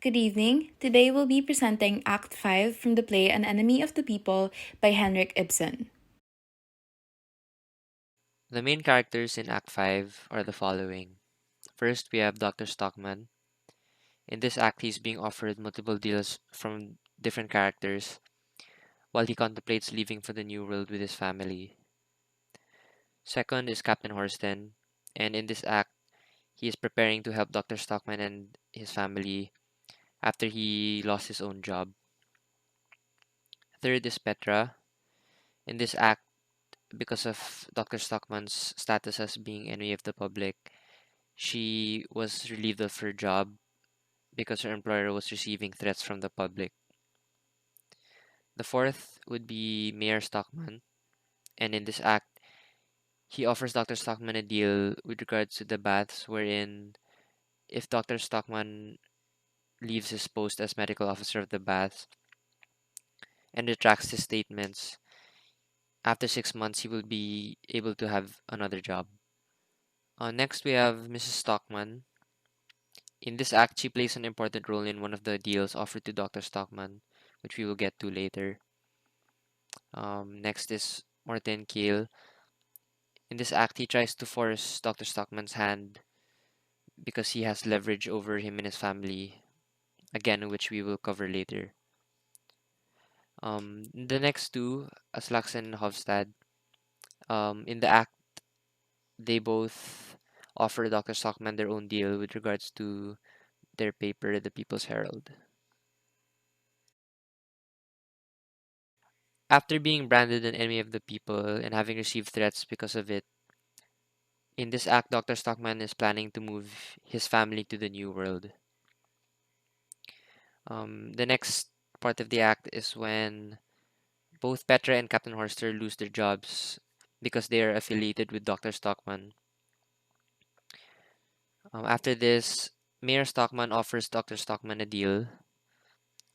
Good evening. Today we'll be presenting Act 5 from the play An Enemy of the People by Henrik Ibsen. The main characters in Act 5 are the following. First, we have Dr. Stockman. In this act, he's being offered multiple deals from different characters while he contemplates leaving for the New World with his family. Second is Captain Horston, and in this act, he is preparing to help Dr. Stockman and his family after he lost his own job. Third is Petra. In this act, because of Dr. Stockman's status as being enemy of the public, she was relieved of her job because her employer was receiving threats from the public. The fourth would be Mayor Stockman, and in this act, he offers Dr. Stockman a deal with regards to the baths, wherein if Dr. Stockman leaves his post as medical officer of the baths and retracts his statements, after 6 months he will be able to have another job. Next, we have Mrs. Stockman. In this act, she plays an important role in one of the deals offered to Dr. Stockman, which we will get to later. Next is Morten Keel. In this act, he tries to force Dr. Stockman's hand because he has leverage over him and his family, again, which we will cover later. The next two, Aslaksen and Hofstad, in the act, they both offer Dr. Stockman their own deal with regards to their paper, The People's Herald. After being branded an enemy of the people and having received threats because of it, in this act, Dr. Stockman is planning to move his family to the New World. The next part of the act is when both Petra and Captain Horster lose their jobs because they are affiliated with Dr. Stockman. After this, Mayor Stockman offers Dr. Stockman a deal,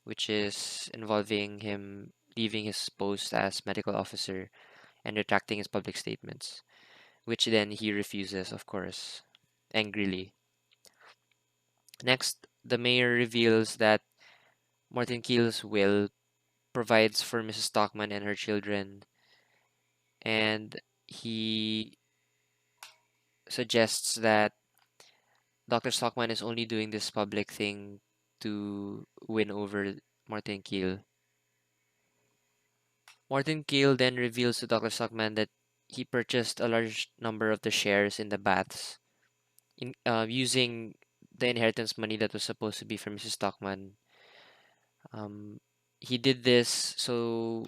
which is involving him leaving his post as medical officer and retracting his public statements, which then he refuses, of course, angrily. Next, the mayor reveals that Morton Keel's will provides for Mrs. Stockman and her children, and he suggests that Dr. Stockman is only doing this public thing to win over Morton Keel. Morton Keel then reveals to Dr. Stockman that he purchased a large number of the shares in the baths using the inheritance money that was supposed to be from Mrs. Stockman. He did this so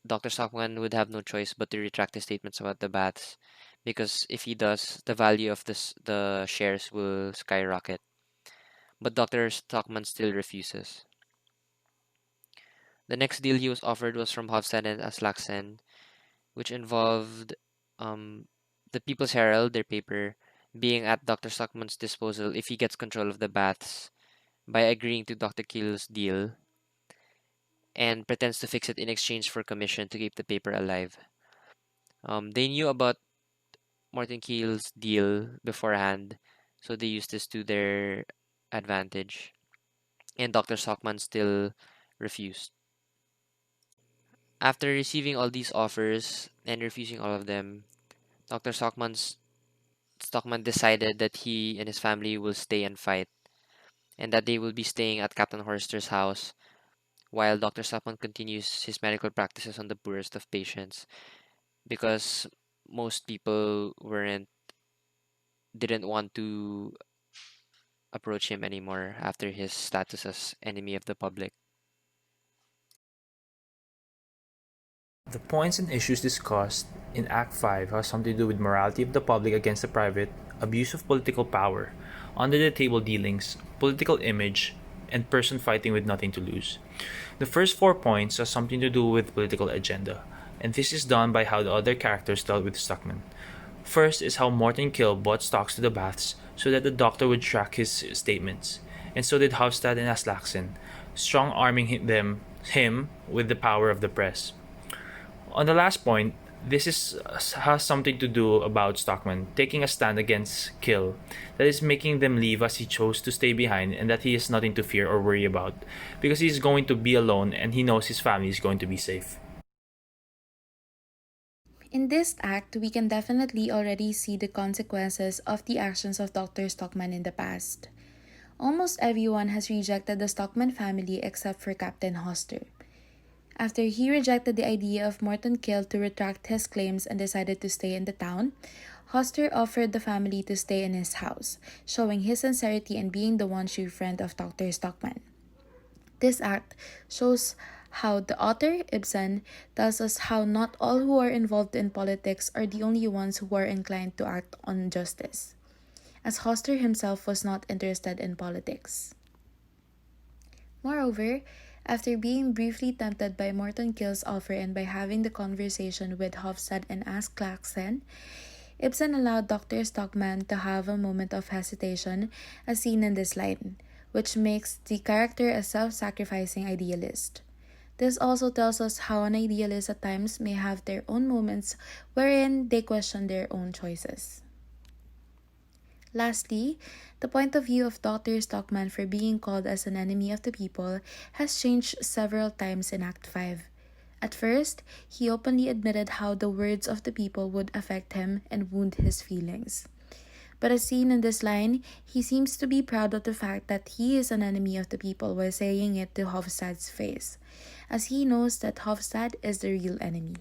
Dr. Stockman would have no choice but to retract his statements about the baths, because if he does, the value of the shares will skyrocket. But Dr. Stockman still refuses. The next deal he was offered was from Hofstad and Aslaksen, which involved the People's Herald, their paper, being at Dr. Stockman's disposal if he gets control of the baths by agreeing to Dr. Keel's deal and pretends to fix it in exchange for commission to keep the paper alive. They knew about Morton Keel's deal beforehand, so they used this to their advantage. And Dr. Stockman still refused. After receiving all these offers and refusing all of them, Dr. Stockman decided that he and his family will stay and fight, and that they will be staying at Captain Horster's house while Dr. Stockman continues his medical practices on the poorest of patients, because most people didn't want to approach him anymore after his status as enemy of the public. The points and issues discussed in Act 5 have something to do with morality of the public against the private, abuse of political power, under the table dealings, political image, and person fighting with nothing to lose. The first 4 points have something to do with political agenda, and this is done by how the other characters dealt with Stockman. First is how Morton Kill bought stocks to the baths so that the doctor would track his statements, and so did Hofstad and Aslaksen, strong arming him with the power of the press. On the last point, has something to do about Stockman taking a stand against Kill, that is making them leave as he chose to stay behind, and that he has nothing to fear or worry about because he's going to be alone and he knows his family is going to be safe. In this act, we can definitely already see the consequences of the actions of Dr. Stockman in the past. Almost everyone has rejected the Stockman family except for Captain Hoster. After he rejected the idea of Morton Kill to retract his claims and decided to stay in the town, Hoster offered the family to stay in his house, showing his sincerity and being the one true friend of Dr. Stockman. This act shows how the author, Ibsen, tells us how not all who are involved in politics are the only ones who are inclined to act on justice, as Hoster himself was not interested in politics. Moreover, after being briefly tempted by Morton Kill's offer and by having the conversation with Hofstad and Ask Claxon, Ibsen allowed Dr. Stockman to have a moment of hesitation as seen in this line, which makes the character a self-sacrificing idealist. This also tells us how an idealist at times may have their own moments wherein they question their own choices. Lastly, the point of view of Dr. Stockman for being called as an enemy of the people has changed several times in Act 5. At first, he openly admitted how the words of the people would affect him and wound his feelings. But as seen in this line, he seems to be proud of the fact that he is an enemy of the people while saying it to Hofstad's face, as he knows that Hofstad is the real enemy.